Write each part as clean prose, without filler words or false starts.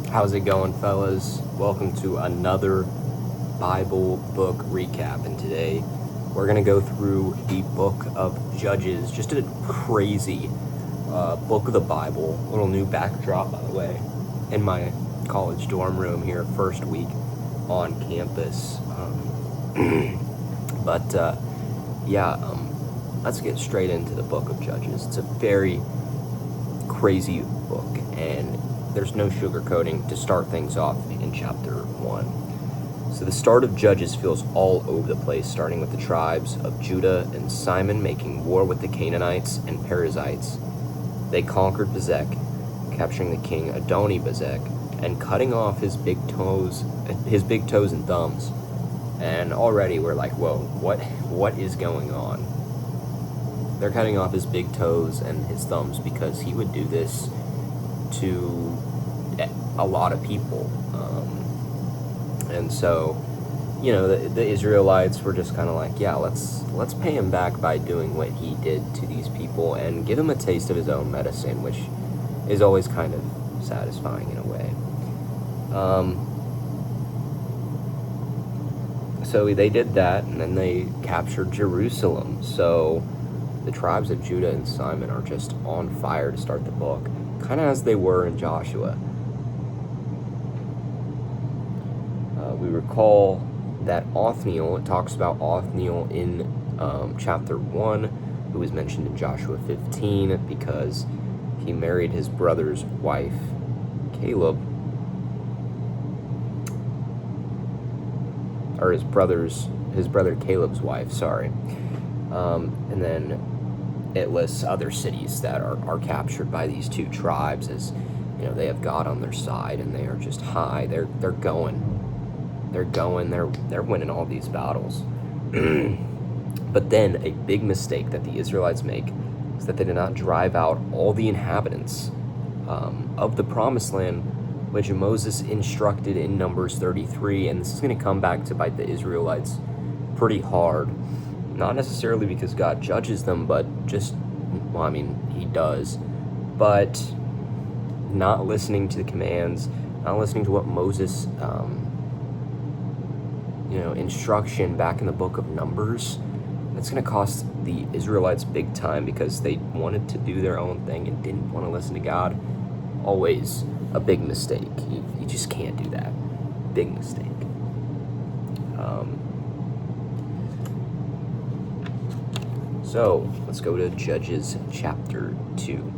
How's it going, fellas? Welcome to another Bible book recap. And today we're going to go through the book of Judges. Just a crazy book of the Bible. A little new backdrop, by the way, in my college dorm room here, first week on campus. Let's get straight into the book of Judges. It's a very crazy book, and there's no sugarcoating to start things off in chapter 1. So the start of Judges feels all over the place, starting with the tribes of Judah and Simon making war with the Canaanites and Perizzites. They conquered Bezek, capturing the king Adoni-Bezek and cutting off his big toes and thumbs. And already we're like, whoa, what is going on? They're cutting off his big toes and his thumbs because he would do this to a lot of people. And so, the Israelites were just kind of like, yeah, let's pay him back by doing what he did to these people and give him a taste of his own medicine, which is always kind of satisfying in a way. So they did that, and then they captured Jerusalem. So the tribes of Judah and Simon are just on fire to start the book, kind of as they were in Joshua. We recall that Othniel, it talks about Othniel in chapter 1, who was mentioned in Joshua 15 because he married his brother's wife, Caleb, or his brother Caleb's wife, sorry. And then it lists other cities that are captured by these two tribes as, they have God on their side and they are just high. They're winning all these battles. But then a big mistake that the Israelites make is that they did not drive out all the inhabitants of the promised land, which Moses instructed in Numbers 33. And this is going to come back to bite the Israelites pretty hard. Not necessarily because God judges them, but he does. But not listening to the commands, not listening to what Moses instruction back in the book of Numbers, that's going to cost the Israelites big time because they wanted to do their own thing and didn't want to listen to God. Always a big mistake. You just can't do that. Big mistake. So let's go to Judges chapter 2.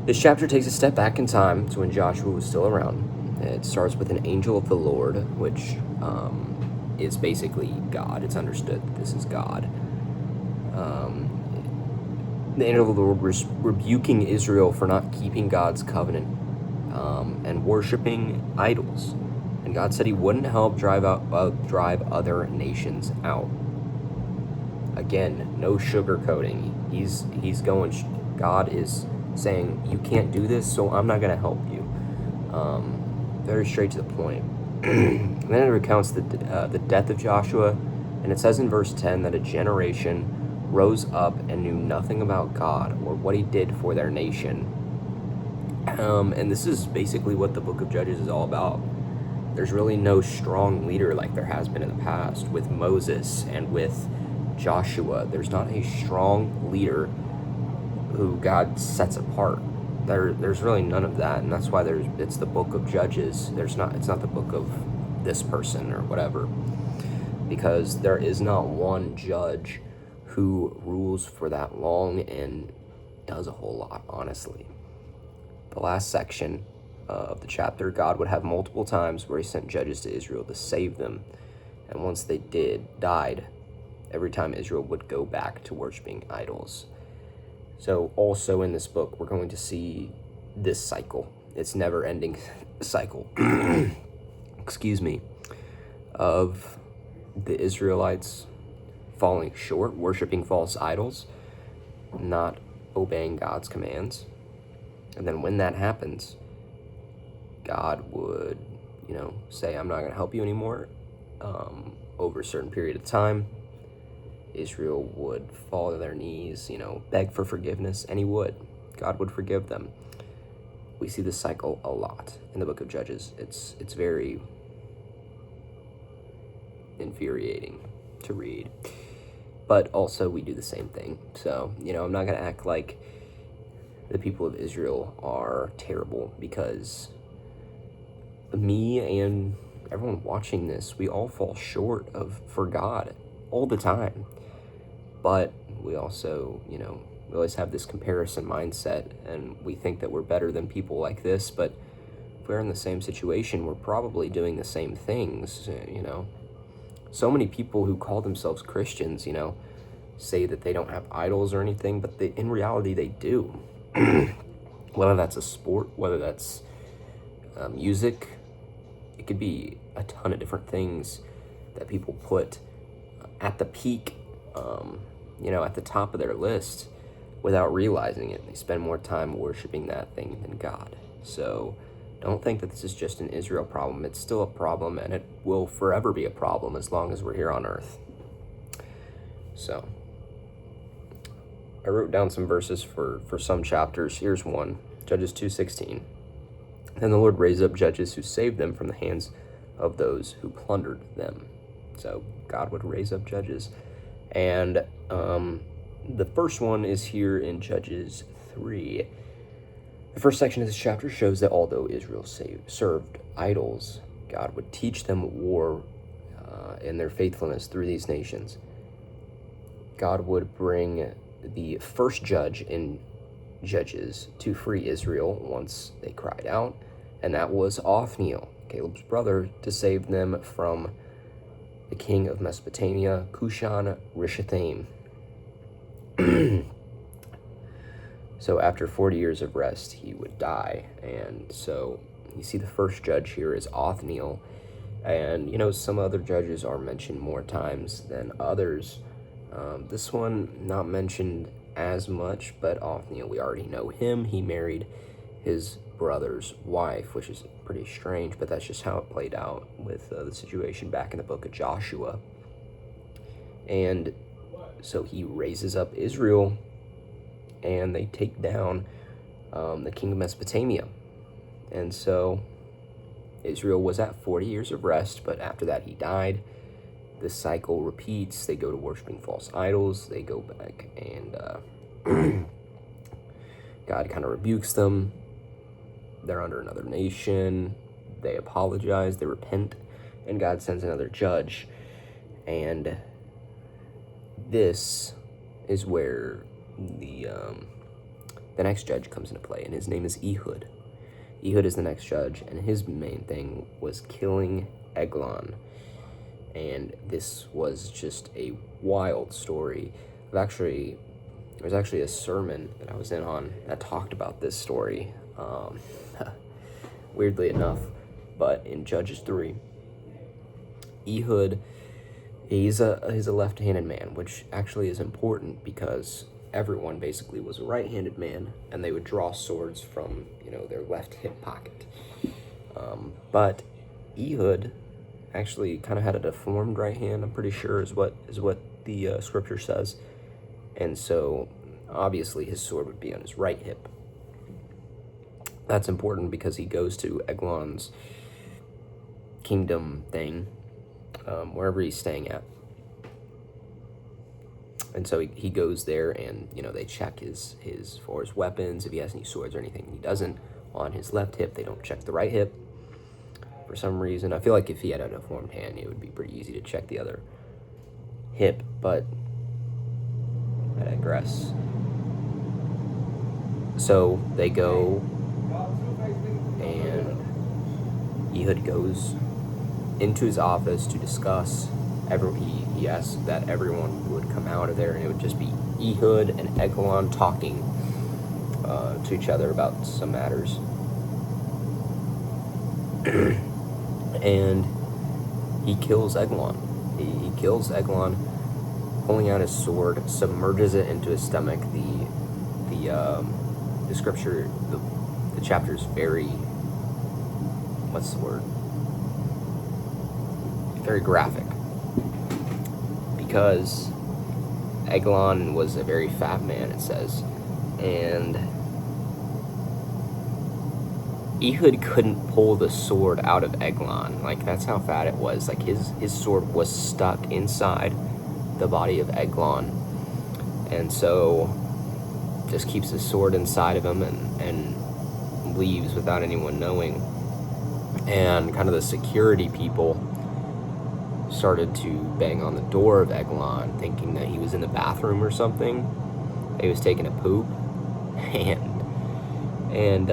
This chapter takes a step back in time to when Joshua was still around. It starts with an angel of the Lord, which is basically God. It's understood that this is God. The angel of the Lord was rebuking Israel for not keeping God's covenant and worshiping idols. And God said he wouldn't help drive other nations out. Again, no sugarcoating. God is saying, you can't do this, so I'm not going to help you. Very straight to the point. And then it recounts the death of Joshua, and it says in verse 10 that a generation rose up and knew nothing about God or what he did for their nation. And this is basically what the book of Judges is all about. There's really no strong leader like there has been in the past with Moses and with Joshua. There's not a strong leader who God sets apart. There's really none of that, and that's why it's the book of Judges. It's not the book of this person or whatever, because there is not one judge who rules for that long and does a whole lot, honestly. The last section of the chapter, God would have multiple times where he sent judges to Israel to save them, and once they died, every time Israel would go back to worshiping idols. So also in this book, we're going to see this cycle. It's never-ending cycle, of the Israelites falling short, worshiping false idols, not obeying God's commands. And then when that happens, God would, say, I'm not going to help you anymore. Over a certain period of time, Israel would fall to their knees, beg for forgiveness, and he would. God would forgive them. We see this cycle a lot in the book of Judges. It's very infuriating to read. But also we do the same thing. So, I'm not going to act like the people of Israel are terrible, because me and everyone watching this, we all fall short for God all the time. But we also, we always have this comparison mindset, and we think that we're better than people like this, but if we're in the same situation, we're probably doing the same things, So many people who call themselves Christians, say that they don't have idols or anything, but in reality they do. Whether that's a sport, whether that's music, it could be a ton of different things that people put at the peak, at the top of their list without realizing it. They spend more time worshiping that thing than God. So don't think that this is just an Israel problem. It's still a problem, and it will forever be a problem as long as we're here on earth. So I wrote down some verses for some chapters. Here's one, Judges 2:16. Then the Lord raised up judges who saved them from the hands of those who plundered them. So God would raise up judges. And the first one is here in Judges 3. The first section of this chapter shows that although Israel served idols, God would teach them war in their faithfulness through these nations. God would bring the first judge in Judges to free Israel once they cried out, and that was Othniel, Caleb's brother, to save them from the king of Mesopotamia, Cushan-Rishathaim. So after 40 years of rest, he would die. And so you see the first judge here is Othniel. And, some other judges are mentioned more times than others. This one not mentioned as much, but Othniel, we already know him. He married his brother's wife, which is pretty strange, but that's just how it played out with the situation back in the book of Joshua. And so he raises up Israel, and they take down the king of Mesopotamia. And so Israel was at 40 years of rest, but after that he died. The cycle repeats. They go to worshiping false idols. They go back, and God kind of rebukes them. They're under another nation. They apologize. They repent, and God sends another judge. And this is where the next judge comes into play, and his name is Ehud. Ehud is the next judge, and his main thing was killing Eglon. And this was just a wild story. There's actually a sermon that I was in on that talked about this story, weirdly enough. But in Judges 3, Ehud, he's a left-handed man, which actually is important because everyone basically was a right-handed man, and they would draw swords from their left hip pocket. But Ehud actually kind of had a deformed right hand, I'm pretty sure is what the scripture says. And so obviously his sword would be on his right hip. That's important because he goes to Eglon's kingdom thing, wherever he's staying at. And so he goes there, and they check his for his weapons, if he has any swords or anything. He doesn't on his left hip. They don't check the right hip for some reason. I feel like if he had a deformed hand, it would be pretty easy to check the other hip, but I digress. So they go, and Ehud goes into his office to discuss. He asked that everyone would come out of there, and it would just be Ehud and Eglon talking to each other about some matters. And he kills Eglon. He kills Eglon, pulling out his sword, submerges it into his stomach. The scripture, the chapter is very, what's the word? Very graphic. Because Eglon was a very fat man, it says. And Ehud couldn't pull the sword out of Eglon. Like, that's how fat it was. Like, his sword was stuck inside the body of Eglon. And so just keeps his sword inside of him and leaves without anyone knowing. And kind of the security people started to bang on the door of Eglon, thinking that he was in the bathroom or something. He was taking a poop. And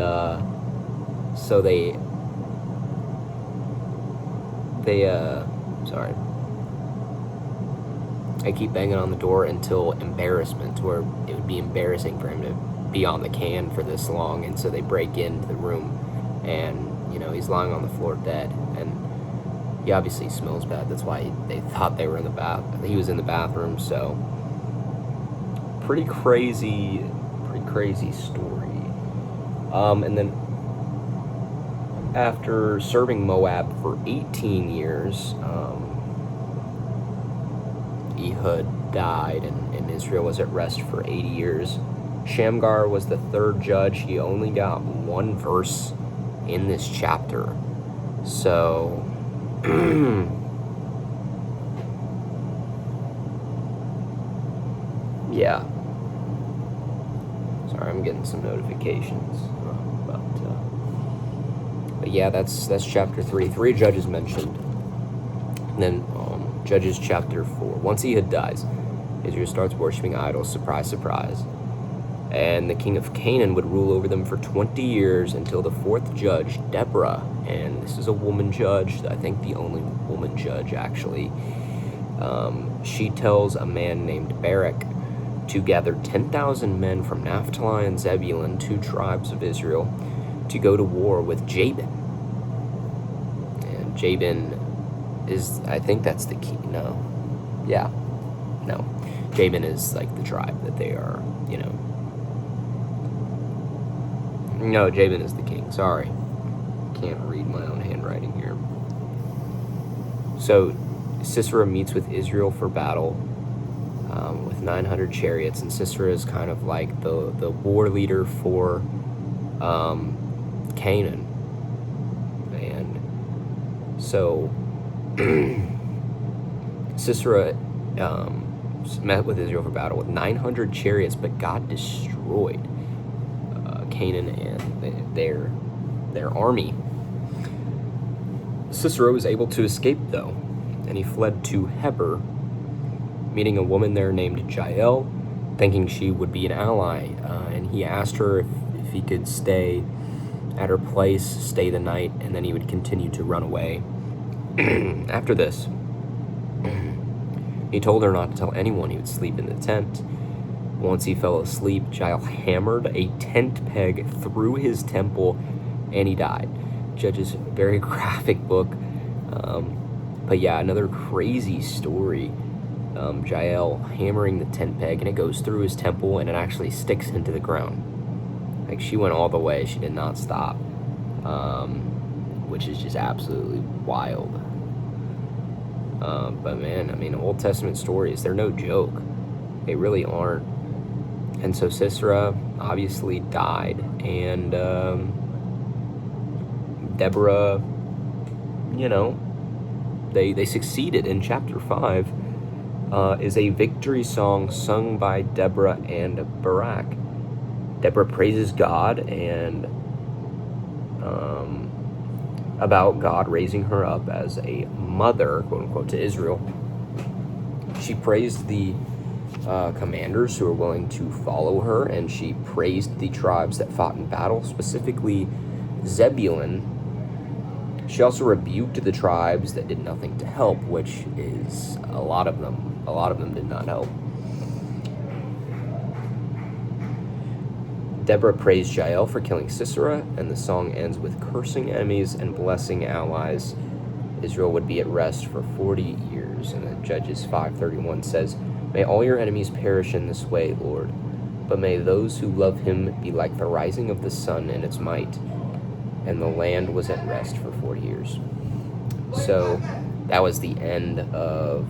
so they keep banging on the door until embarrassment, where it would be embarrassing for him to be on the can for this long. And so they break into the room, and he's lying on the floor dead, and he obviously smells bad. That's why they thought they were in the he was in the bathroom. So pretty crazy story. And then after serving Moab for 18 years, Ehud died, and Israel was at rest for 80 years. Shamgar was the third judge. He only got one verse in this chapter. So, yeah. Sorry, I'm getting some notifications. But yeah, that's chapter 3. 3 judges mentioned. And then Judges chapter 4. Once Ehud dies, Israel starts worshiping idols. Surprise, surprise. And the king of Canaan would rule over them for 20 years until the 4th judge, Deborah. And this is a woman judge, I think the only woman judge, actually. She tells a man named Barak to gather 10,000 men from Naphtali and Zebulun, 2 tribes of Israel, to go to war with Jabin. And Jabin is, I think that's the key. No. Jabin is like the tribe that they are, No, Jabin is the king. Sorry. Can't read my own handwriting here. So Sisera meets with Israel for battle with 900 chariots, and Sisera is kind of like the war leader for Canaan. And so Sisera met with Israel for battle with 900 chariots, but God destroyed Canaan and their army. Sisera was able to escape, though, and he fled to Heber, meeting a woman there named Jael, thinking she would be an ally, and he asked her if he could stay at her place, stay the night, and then he would continue to run away. After this, he told her not to tell anyone he would sleep in the tent. Once he fell asleep, Jael hammered a tent peg through his temple, and he died. Judges, very graphic book. But yeah, another crazy story. Jael hammering the tent peg, and it goes through his temple, and it actually sticks into the ground. Like, she went all the way. She did not stop, which is just absolutely wild. But man, I mean, Old Testament stories, they're no joke. They really aren't. And so Sisera obviously died, and Deborah, they succeeded. In chapter 5 is a victory song sung by Deborah and Barak. Deborah praises God and about God raising her up as a mother, quote unquote, to Israel. She praised the commanders who were willing to follow her, and she praised the tribes that fought in battle, specifically Zebulun. She also rebuked the tribes that did nothing to help, which is a lot of them. A lot of them did not help. Deborah praised Jael for killing Sisera, and the song ends with cursing enemies and blessing allies. Israel would be at rest for 40 years. And then Judges 5:31 says, "May all your enemies perish in this way, Lord, but may those who love him be like the rising of the sun in its might." And the land was at rest for 40 years. So that was the end of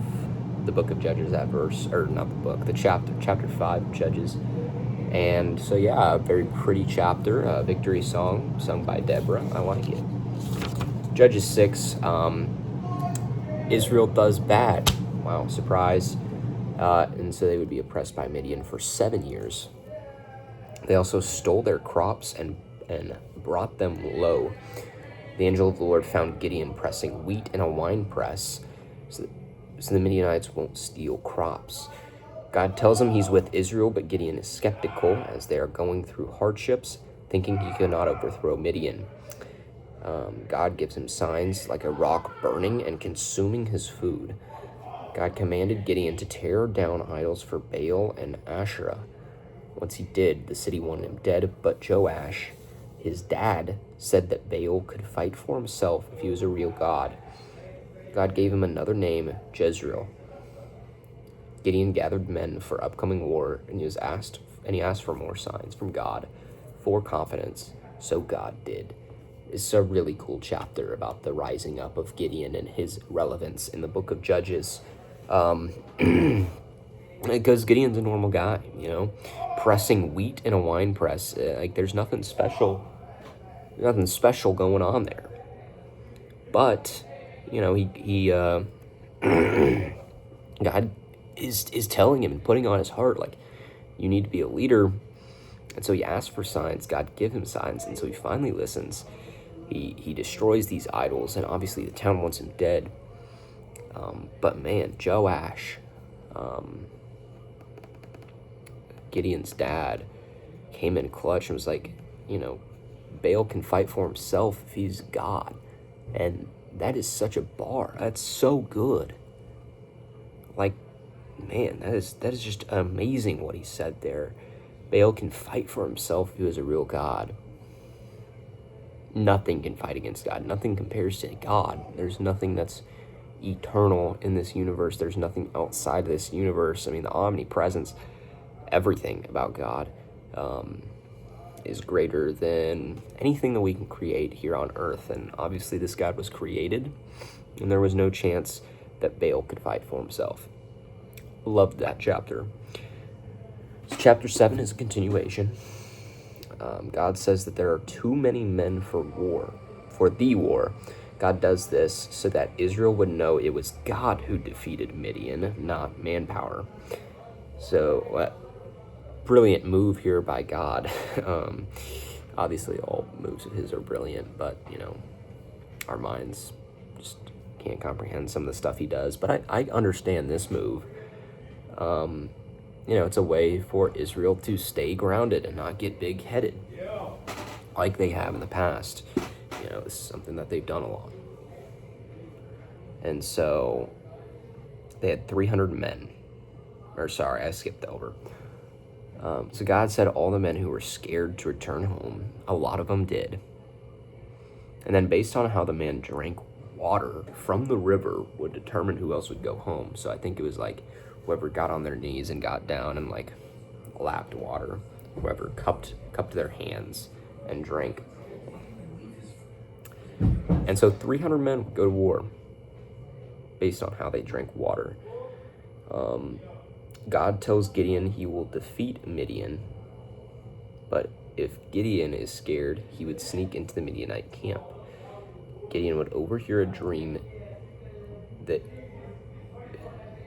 the book of Judges, that verse, or not the book, the chapter 5 of Judges. And so, yeah, a very pretty chapter, a victory song sung by Deborah. I like it. Judges 6, Israel does bad. Wow, surprise. And so they would be oppressed by Midian for 7 years. They also stole their crops and brought them low. The angel of the Lord found Gideon pressing wheat in a wine press, so the Midianites won't steal crops. God tells him he's with Israel, but Gideon is skeptical as they are going through hardships, thinking he cannot overthrow Midian. God gives him signs like a rock burning and consuming his food. God commanded Gideon to tear down idols for Baal and Asherah. Once he did, the city wanted him dead, but Joash, his dad, said that Baal could fight for himself if he was a real god. God gave him another name, Jezreel. Gideon gathered men for upcoming war, and he asked for more signs from God for confidence, so God did. It's a really cool chapter about the rising up of Gideon and his relevance in the book of Judges. Because Gideon's a normal guy, pressing wheat in a wine press. There's nothing special going on there. But, God is telling him and putting on his heart, you need to be a leader. And so he asks for signs. God give him signs, and so he finally listens. He destroys these idols, and obviously the town wants him dead. But man, Joash, Gideon's dad, came in clutch and was like, Baal can fight for himself if he's God. And that is such a bar. That's so good. Man, that is just amazing what he said there. Baal can fight for himself if he was a real God. Nothing can fight against God. Nothing compares to God. There's nothing that's eternal in this universe. There's nothing outside of this universe. The omnipresence, everything about God is greater than anything that we can create here on earth. And obviously this God was created, and there was no chance that Baal could fight for himself. Loved that chapter. So chapter 7 is a continuation. God says that there are too many men for the war. God does this so that Israel would know it was God who defeated Midian, not manpower. So, brilliant move here by God. Obviously, all moves of his are brilliant, but, our minds just can't comprehend some of the stuff he does. But I understand this move. It's a way for Israel to stay grounded and not get big-headed like they have in the past. This is something that they've done a lot. And so they had 300 men. I skipped over. So God said all the men who were scared to return home. A lot of them did. And then based on how the man drank water from the river would determine who else would go home. So I think it was whoever got on their knees and got down and lapped water, whoever cupped their hands and drank. And so 300 men would go to war based on how they drank water. God tells Gideon he will defeat Midian, but if Gideon is scared, he would sneak into the Midianite camp. Gideon would overhear a dream.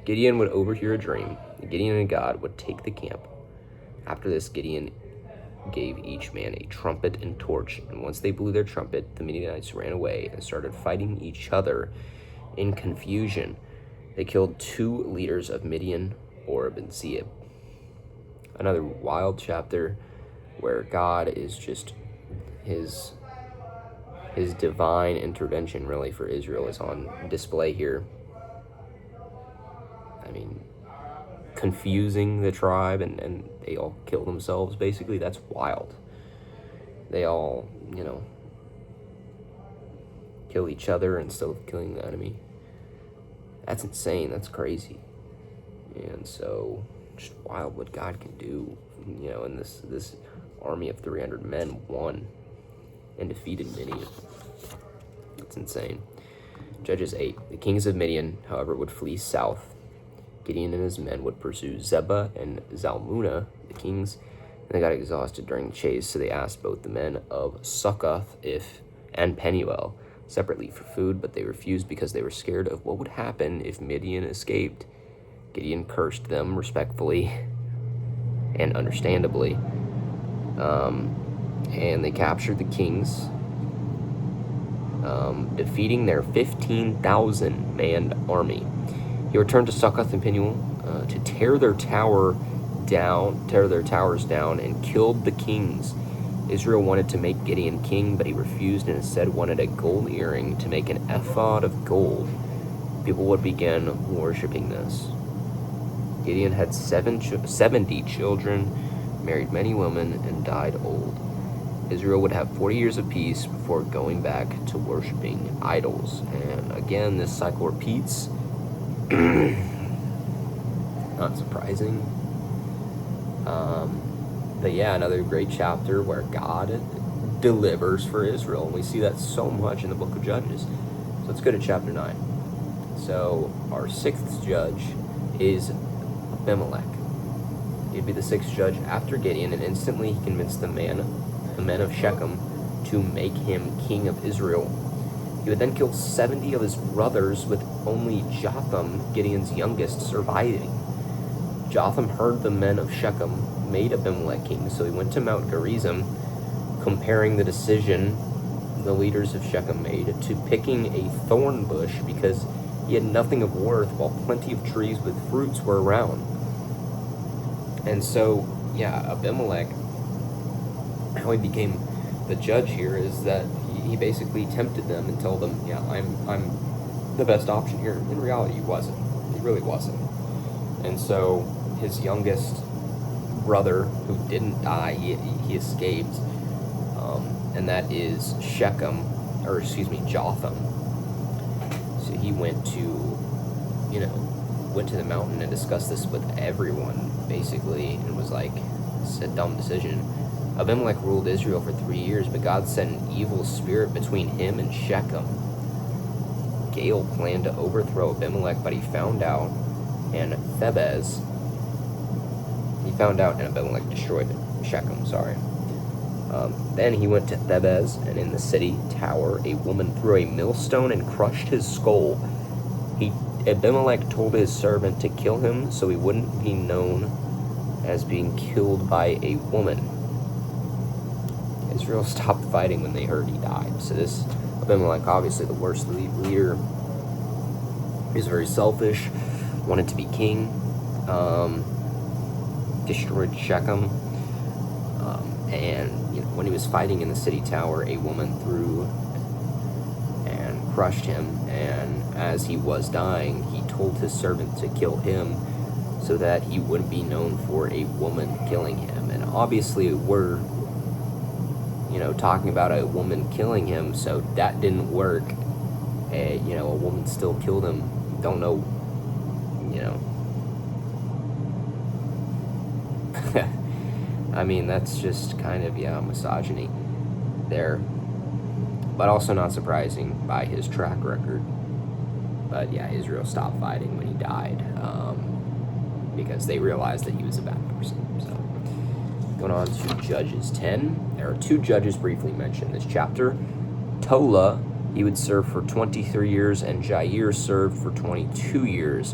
Gideon and God would take the camp. After this, Gideon gave each man a trumpet and torch, and once they blew their trumpet, the Midianites ran away and started fighting each other in confusion. They killed 2 leaders of Midian, Oreb and Zeeb. Another wild chapter where God is just his divine intervention really for Israel is on display here. Confusing the tribe and they all kill themselves basically. That's wild. They all, kill each other instead of killing the enemy. That's insane. That's crazy. And so just wild what God can do, and this army of 300 men won and defeated Midian. It's insane. Judges 8. The kings of Midian, however, would flee south. Gideon and his men would pursue Zebah and Zalmunna, the kings They got exhausted during the chase, so they asked both the men of Succoth and Penuel separately for food, but they refused because they were scared of what would happen if Midian escaped. Gideon cursed them respectfully and understandably, and they captured the kings, defeating their 15,000 manned army. He returned to Succoth and Penuel to tear their towers down, and killed the kings. Israel wanted to make Gideon king, but he refused and instead wanted a gold earring to make an ephod of gold. People would begin worshiping this. Gideon had 70 children, married many women, and died old. Israel would have 40 years of peace before going back to worshiping idols. And again, this cycle repeats. Not surprising. But yeah, another great chapter where God delivers for Israel. And we see that so much in the book of Judges. So let's go to chapter 9. So our sixth judge is Abimelech. He'd be the sixth judge after Gideon, and instantly he convinced the men of Shechem to make him king of Israel. He would then kill 70 of his brothers, with only Jotham, Gideon's youngest, surviving. Jotham heard the men of Shechem made Abimelech king, so he went to Mount Gerizim, comparing the decision the leaders of Shechem made to picking a thorn bush because he had nothing of worth while plenty of trees with fruits were around. And so, yeah, Abimelech, how he became the judge here is that he basically tempted them and told them, yeah, I'm the best option here. In reality, he wasn't. He really wasn't. And so his youngest brother, who didn't die, he escaped, and that is Jotham. So he went to the mountain and discussed this with everyone, basically, and was like, it's a dumb decision. Abimelech ruled Israel for 3 years, but God sent an evil spirit between him and Shechem. Gaal planned to overthrow Abimelech, but he found out, and Abimelech destroyed Shechem, then he went to Thebez, and in the city tower, a woman threw a millstone and crushed his skull. Abimelech told his servant to kill him so he wouldn't be known as being killed by a woman. Israel stopped fighting when they heard he died. So this Abimelech, obviously the worst leader, is very selfish, wanted to be king, destroyed Shechem, and when he was fighting in the city tower, a woman threw and crushed him, and as he was dying, he told his servant to kill him so that he wouldn't be known for a woman killing him. And obviously we're talking about a woman killing him, so that didn't work. A woman still killed him. Don't know, I mean, that's just kind of, misogyny there. But also not surprising by his track record. But yeah, Israel stopped fighting when he died, because they realized that he was a bad person. So, going on to Judges 10. There are 2 judges briefly mentioned in this chapter. Tola, he would serve for 23 years, and Jair served for 22 years.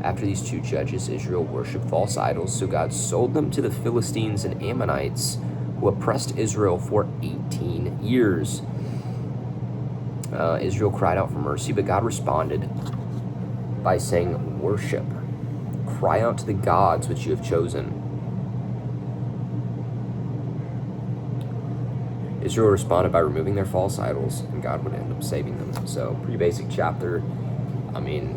After these 2 judges, Israel worshipped false idols, so God sold them to the Philistines and Ammonites, who oppressed Israel for 18 years. Israel cried out for mercy, but God responded by saying, worship. Cry out to the gods which you have chosen. Israel responded by removing their false idols, and God would end up saving them. So, pretty basic chapter. I mean,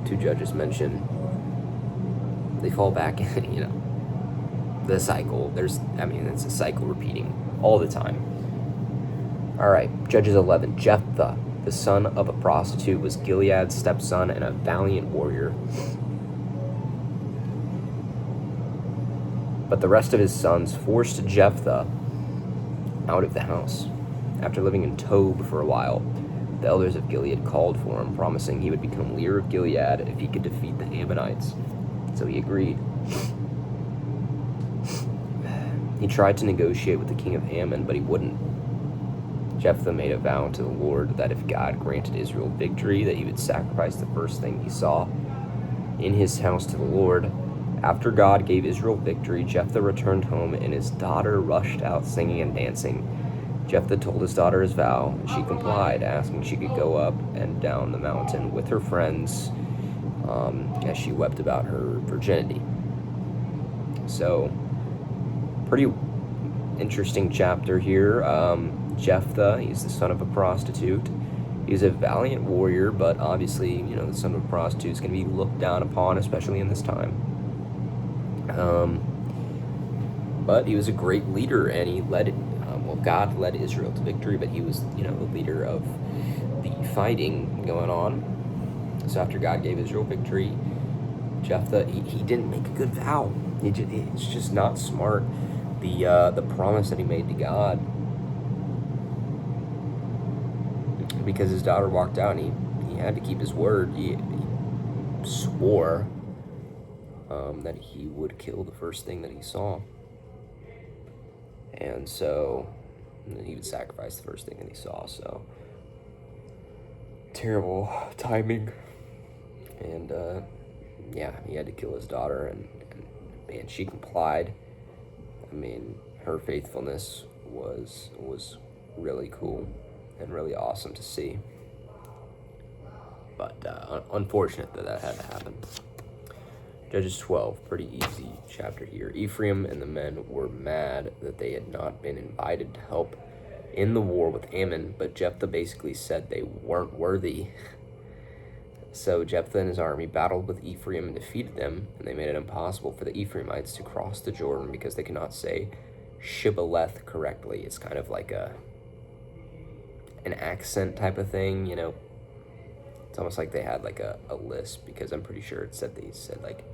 2 judges mentioned. They fall back, the cycle. It's a cycle repeating all the time. Alright, Judges 11. Jephthah, the son of a prostitute, was Gilead's stepson and a valiant warrior. But the rest of his sons forced Jephthah out of the house. After living in Tob for a while, the elders of Gilead called for him, promising he would become leader of Gilead if he could defeat the Ammonites. So he agreed. He tried to negotiate with the king of Ammon, but he wouldn't. Jephthah made a vow to the Lord that if God granted Israel victory, that he would sacrifice the first thing he saw in his house to the Lord. After God gave Israel victory, Jephthah returned home, and his daughter rushed out singing and dancing. Jephthah told his daughter his vow, and she complied, asking she could go up and down the mountain with her friends as she wept about her virginity. So, pretty interesting chapter here. Jephthah, he's the son of a prostitute. He's a valiant warrior, but obviously, the son of a prostitute is going to be looked down upon, especially in this time. But he was a great leader, and he led, God led Israel to victory, but he was, the leader of the fighting going on. So after God gave Israel victory, Jephthah, he didn't make a good vow. It's just not smart. The promise that he made to God, because his daughter walked out, and he had to keep his word. He swore that he would kill the first thing that he saw. And so he would sacrifice the first thing that he saw. So terrible timing. And he had to kill his daughter, and man, she complied. I mean, her faithfulness was really cool and really awesome to see. But unfortunate that had to happen. Judges 12, pretty easy chapter here. Ephraim and the men were mad that they had not been invited to help in the war with Ammon, but Jephthah basically said they weren't worthy. So Jephthah and his army battled with Ephraim and defeated them, and they made it impossible for the Ephraimites to cross the Jordan because they could not say Shibboleth correctly. It's kind of like an accent type of thing, It's almost like they had like a lisp, because I'm pretty sure they said like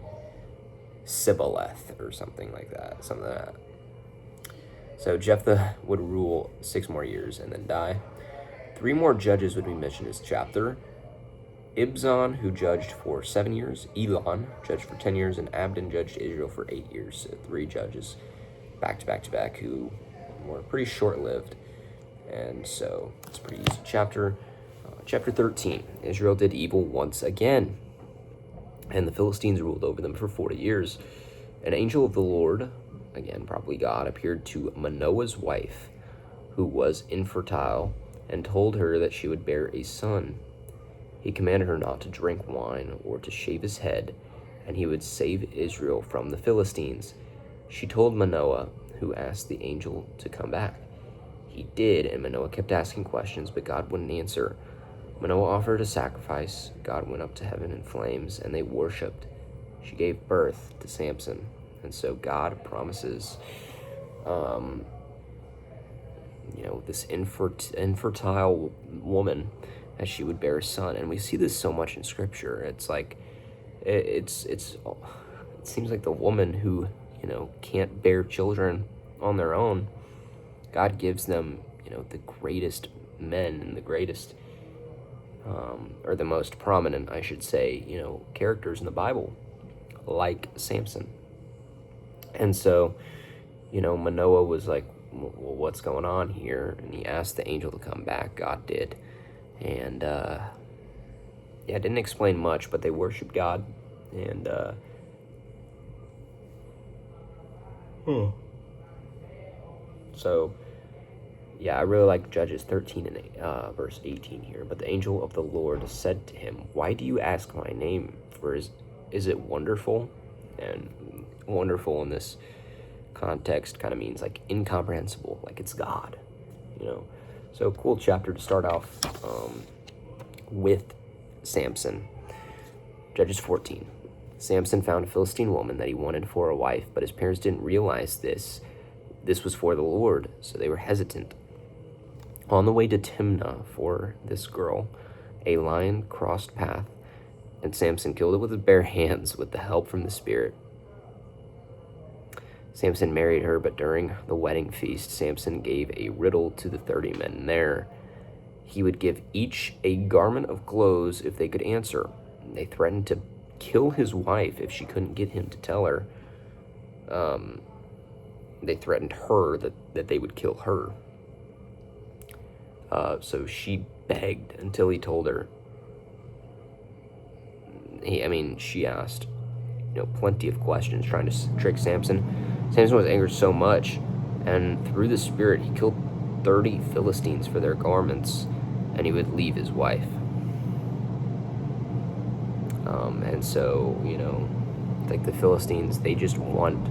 Sibboleth or something like that, So Jephthah would rule 6 more years and then die. 3 more judges would be mentioned in this chapter. Ibzan, who judged for 7 years, Elon judged for 10 years, and Abdon judged Israel for 8 years. So 3 judges back to back who were pretty short-lived. And so it's a pretty easy chapter. Chapter 13, Israel did evil once again, and the Philistines ruled over them for 40 years. An angel of the Lord, again probably God, appeared to Manoah's wife, who was infertile, and told her that she would bear a son. He commanded her not to drink wine or to shave his head, and he would save Israel from the Philistines. She told Manoah, who asked the angel to come back. He did, and Manoah kept asking questions, but God wouldn't answer. Manoah offered a sacrifice. God went up to heaven in flames, and they worshipped. She gave birth to Samson. And so God promises, this infertile woman, that she would bear a son. And we see this so much in Scripture. It's like, it seems like the woman who, can't bear children on their own, God gives them, the greatest men and the greatest, or the most prominent, I should say, characters in the Bible, like Samson. And so, Manoah was like, well, what's going on here? And he asked the angel to come back. God did. And, didn't explain much, but they worshiped God. And, So, I really like Judges 13 and verse 18 here. But the angel of the Lord said to him, "Why do you ask my name? For is it wonderful?" And wonderful in this context kind of means like incomprehensible, like it's God, So cool chapter to start off with Samson. Judges 14. Samson found a Philistine woman that he wanted for a wife, but his parents didn't realize this was for the Lord, so they were hesitant. On the way to Timnah for this girl, a lion crossed path, and Samson killed it with his bare hands with the help from the Spirit. Samson married her, but during the wedding feast, Samson gave a riddle to the 30 men there. He would give each a garment of clothes if they could answer. They threatened to kill his wife if she couldn't get him to tell her. they threatened her that they would kill her. So she begged until he told her. She asked, plenty of questions trying to trick Samson. Samson was angered so much, and through the Spirit, he killed 30 Philistines for their garments, and he would leave his wife. And so, like the Philistines, they just want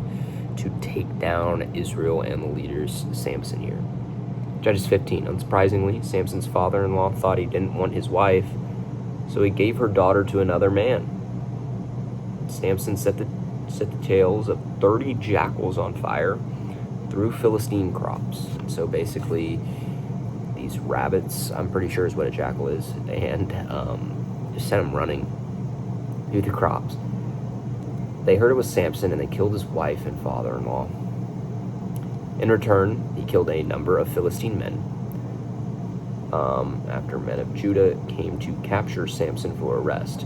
to take down Israel and the leaders, Samson here. Judges 15. Unsurprisingly, Samson's father-in-law thought he didn't want his wife, so he gave her daughter to another man. Samson set the tails of 30 jackals on fire through Philistine crops. So basically, these rabbits, I'm pretty sure is what a jackal is, and just sent them running through the crops. They heard it was Samson, and they killed his wife and father-in-law. In return, he killed a number of Philistine men. After men of Judah came to capture Samson for arrest.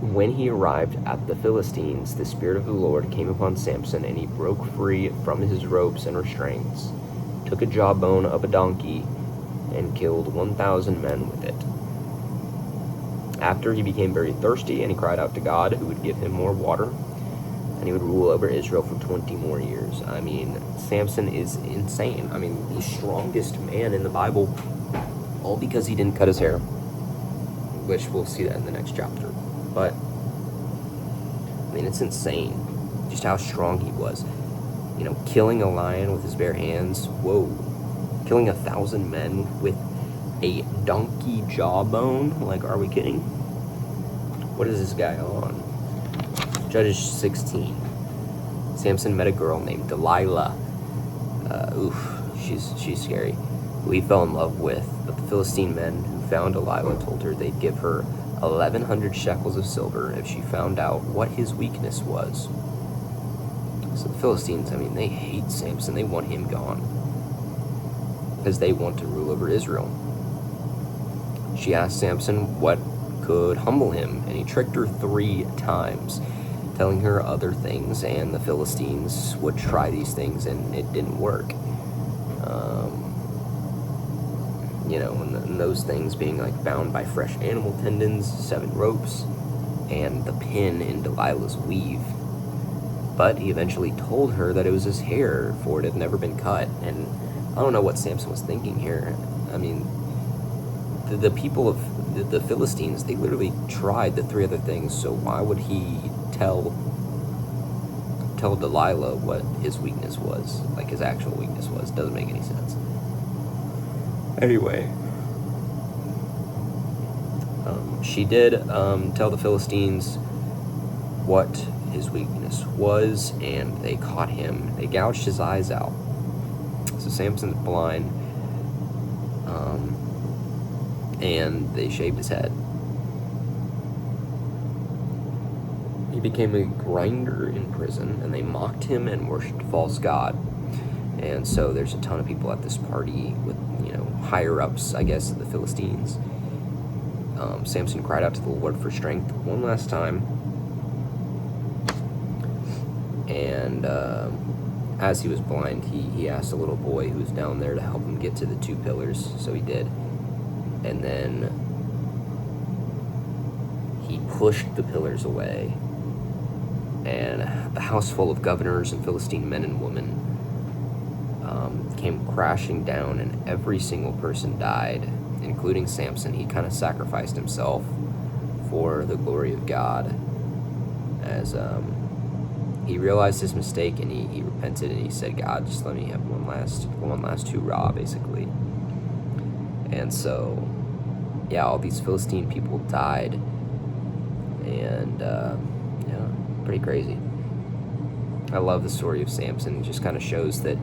When he arrived at the Philistines, the Spirit of the Lord came upon Samson, and he broke free from his ropes and restraints, took a jawbone of a donkey, and killed 1,000 men with it. After he became very thirsty, and he cried out to God, who would give him more water, and he would rule over Israel for 20 more years. Samson is insane. The strongest man in the Bible, all because he didn't cut his hair, which we'll see that in the next chapter. But, it's insane just how strong he was. Killing a lion with his bare hands, whoa. Killing 1,000 men with a donkey jawbone, are we kidding? What is this guy on? Judges 16. Samson met a girl named Delilah. She's scary. Who he fell in love with, but the Philistine men who found Delilah told her they'd give her 1,100 shekels of silver if she found out what his weakness was. So the Philistines, they hate Samson. They want him gone because they want to rule over Israel. She asked Samson what could humble him, and he tricked her 3 times, telling her other things, and the Philistines would try these things, and it didn't work. And those things being bound by fresh animal tendons, 7 ropes, and the pin in Delilah's weave. But he eventually told her that it was his hair, for it had never been cut, and I don't know what Samson was thinking here. The people of the Philistines, they literally tried the 3 other things, so why would he tell Delilah what his weakness was, his actual weakness was? Doesn't make any sense. Anyway, she did tell the Philistines what his weakness was, and they caught him. They gouged his eyes out. So Samson's blind, and they shaved his head. He became a grinder in prison, and they mocked him and worshipped a false god. And so there's a ton of people at this party with, higher-ups, I guess, of the Philistines. Samson cried out to the Lord for strength one last time. And as he was blind, he asked a little boy who was down there to help him get to the 2 pillars, so he did. And then he pushed the pillars away, and the house full of governors and Philistine men and women came crashing down, and every single person died, including Samson. He kind of sacrificed himself for the glory of God, as he realized his mistake, and he repented, and he said, God, just let me have one last hoorah, basically. And so, yeah, all these Philistine people died, and pretty crazy. I love the story of Samson. It just kind of shows that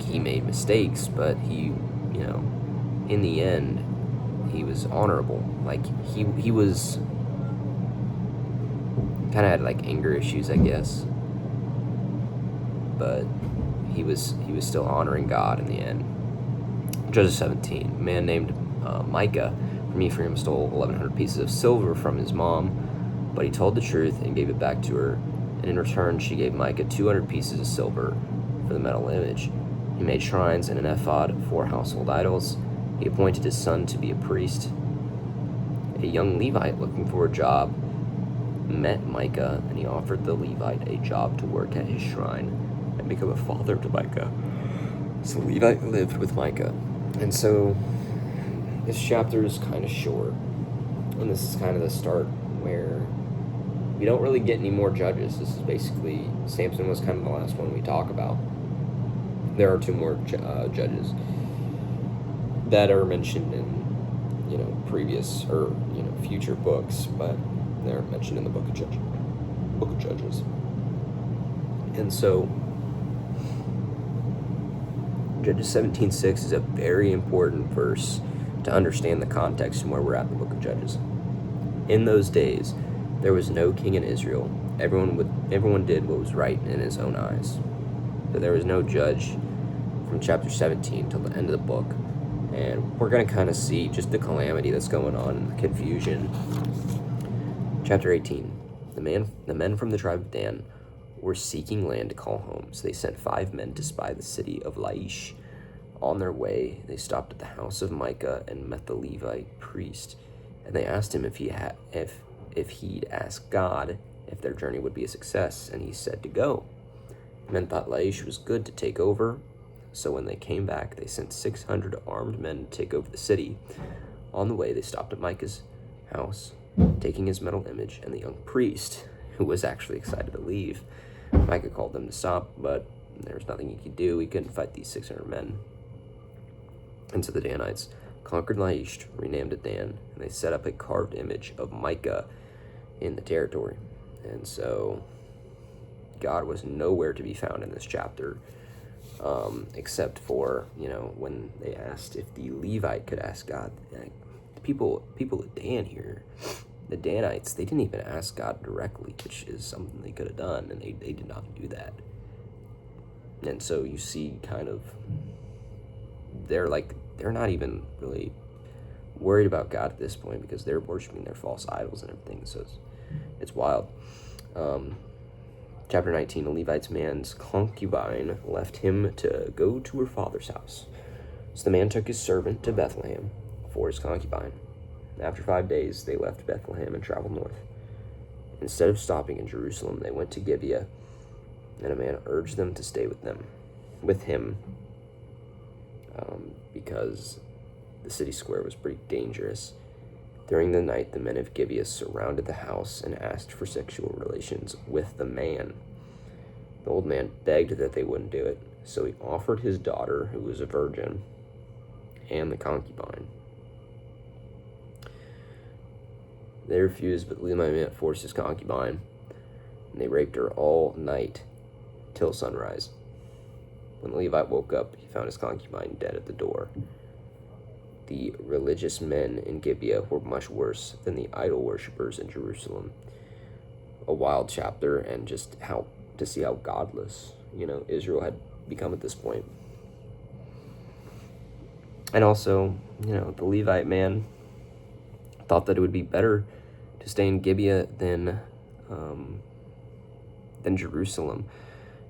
he made mistakes, but he, in the end, he was honorable. He was kind of had anger issues, I guess, but he was still honoring God in the end. Judges 17. A man named Micah from Ephraim stole 1,100 pieces of silver from his mom, but he told the truth and gave it back to her. and in return she gave Micah 200 pieces of silver for the metal image. He made shrines and an ephod for household idols. He appointed his son to be a priest. A young Levite looking for a job met Micah, and he offered the Levite a job to work at his shrine and become a father to Micah. So Levite lived with Micah. And so this chapter is kind of short. And this is kind of the start where we don't really get any more judges. This is basically, Samson was kind of the last one we talk about. There are two more judges that are mentioned in, previous or, future books, but they're mentioned in the book of Judges. And so Judges 17:6 is a very important verse to understand the context and where we're at in the book of Judges. In those days, there was no king in Israel. Everyone did what was right in his own eyes. But there was no judge from chapter 17 till the end of the book. And we're going to kind of see just the calamity that's going on and the confusion. Chapter 18. The men from the tribe of Dan were seeking land to call home, so they sent 5 men to spy the city of Laish. On their way, they stopped at the house of Micah and met the Levite priest, and they asked him if he'd asked God if their journey would be a success, and he said to go. The men thought Laish was good to take over, so when they came back, they sent 600 armed men to take over the city. On the way, they stopped at Micah's house, taking his metal image and the young priest, who was actually excited to leave. Micah called them to stop, but there was nothing he could do. He couldn't fight these 600 men. And so the Danites conquered Laish, renamed it Dan, and they set up a carved image of Micah in the territory. And so God was nowhere to be found in this chapter, except for, when they asked if the Levite could ask God. The people of Dan here, the Danites, they didn't even ask God directly, which is something they could have done, and they did not do that. And so you see kind of, they're not even really worried about God at this point because they're worshiping their false idols and everything. So it's wild. Chapter 19, a Levite's man's concubine left him to go to her father's house. So the man took his servant to Bethlehem for his concubine. After 5 days, they left Bethlehem and traveled north. Instead of stopping in Jerusalem, they went to Gibeah, and a man urged them to stay with him, because the city square was pretty dangerous. During the night, the men of Gibeah surrounded the house and asked for sexual relations with the man. The old man begged that they wouldn't do it, so he offered his daughter, who was a virgin, and the concubine. They refused, but the Levite forced his concubine, and they raped her all night till sunrise. When the Levite woke up, he found his concubine dead at the door. The religious men in Gibeah were much worse than the idol worshippers in Jerusalem. A wild chapter, and just to see how godless, Israel had become at this point. And also, the Levite man thought that it would be better to stay in Gibeah than Jerusalem.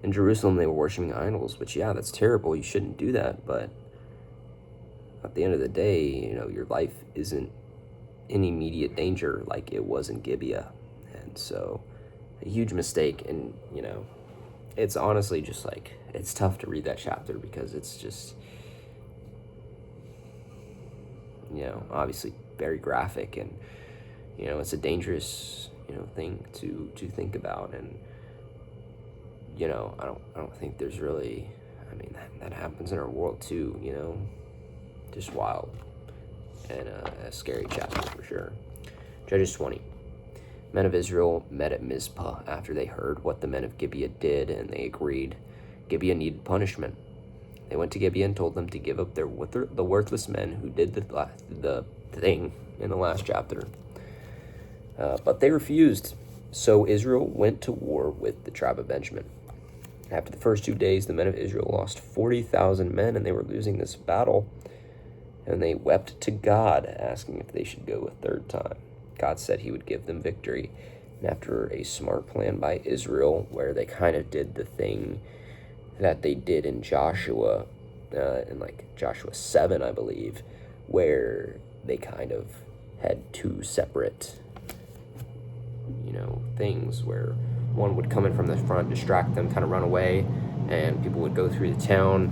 In Jerusalem, they were worshiping idols, which, yeah, that's terrible. You shouldn't do that, but at the end of the day, your life isn't in immediate danger like it was in Gibeah. And so a huge mistake. And, it's honestly just it's tough to read that chapter because it's just, obviously very graphic, and, it's a dangerous, thing to think about. And, I don't think there's really, that happens in our world too, just wild, and a scary chapter for sure. Judges 20. Men of Israel met at Mizpah after they heard what the men of Gibeah did, and they agreed Gibeah needed punishment. They went to Gibeah and told them to give up the worthless men who did the thing in the last chapter. But they refused, so Israel went to war with the tribe of Benjamin. After the first 2 days, the men of Israel lost 40,000 men, and they were losing this battle. And they wept to God, asking if they should go a third time. God said he would give them victory. after a smart plan by Israel, where they kind of did the thing that they did in Joshua, in like Joshua 7, I believe, where they kind of had two separate, things, where one would come in from the front, distract them, kind of run away, and people would go through the town,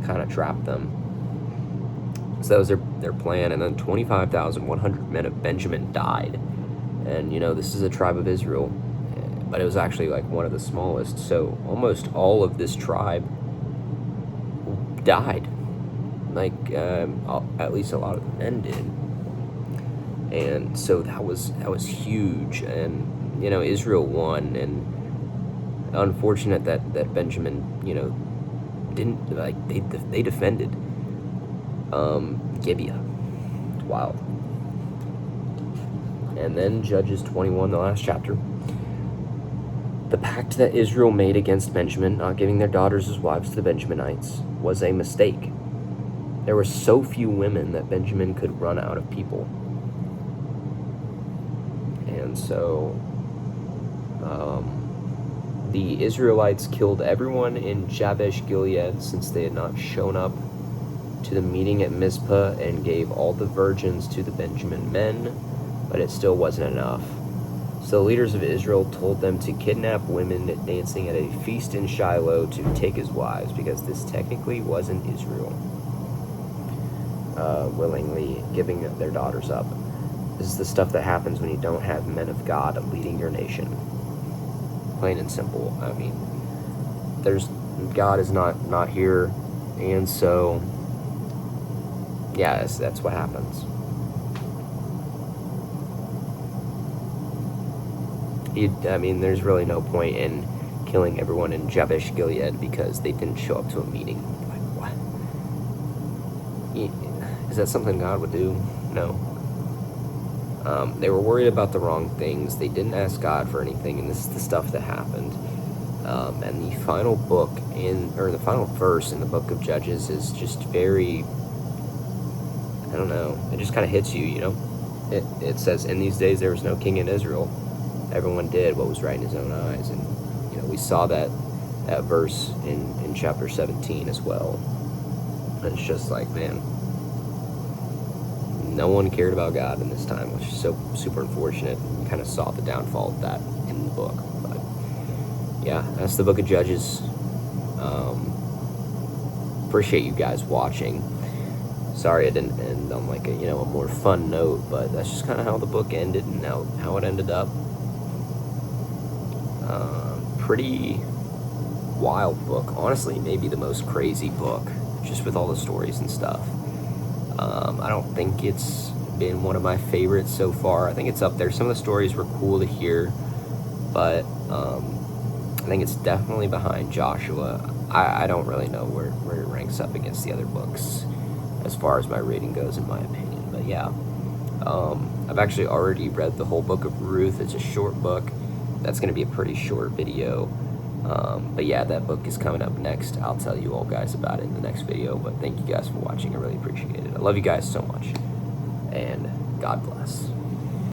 kind of trap them. So that was their plan, and then 25,100 men of Benjamin died. And, this is a tribe of Israel, but it was actually like one of the smallest, so almost all of this tribe died. Like, at least a lot of the men did. And so that was huge, and, Israel won, and unfortunate that Benjamin, didn't, like, they defended Gibeah. Wow. And then Judges 21, the last chapter. The pact that Israel made against Benjamin, not giving their daughters as wives to the Benjaminites, was a mistake. There were so few women that Benjamin could run out of people. And so the Israelites killed everyone in Jabesh Gilead, since they had not shown up to the meeting at Mizpah, and gave all the virgins to the Benjamin men, but it still wasn't enough. So the leaders of Israel told them to kidnap women dancing at a feast in Shiloh to take as wives, because this technically wasn't Israel willingly giving their daughters up. This is the stuff that happens when you don't have men of God leading your nation. Plain and simple. I mean, God is not here, and so yeah, that's what happens. There's really no point in killing everyone in Jabesh Gilead because they didn't show up to a meeting. Like, what? Is that something God would do? No. They were worried about the wrong things. They didn't ask God for anything, and this is the stuff that happened. And the final the final verse in the book of Judges is just very, I don't know, it just kind of hits you, It says, in these days there was no king in Israel. Everyone did what was right in his own eyes. And, we saw that verse in chapter 17 as well. And it's just like, man, no one cared about God in this time, which is so super unfortunate. You kind of saw the downfall of that in the book. But yeah, that's the book of Judges. Appreciate you guys watching. Sorry I didn't end on like a more fun note, but that's just kind of how the book ended and how it ended up. Pretty wild book, honestly. Maybe the most crazy book, just with all the stories and stuff. I don't think it's been one of my favorites so far. I think it's up there. Some of the stories were cool to hear, but I think it's definitely behind Joshua. I don't really know where it ranks up against the other books as far as my rating goes, in my opinion. But yeah, I've actually already read the whole book of Ruth. It's a short book. That's going to be a pretty short video. But yeah, that book is coming up next. I'll tell you all guys about it in the next video. But thank you guys for watching. I really appreciate it. I love you guys so much. And God bless.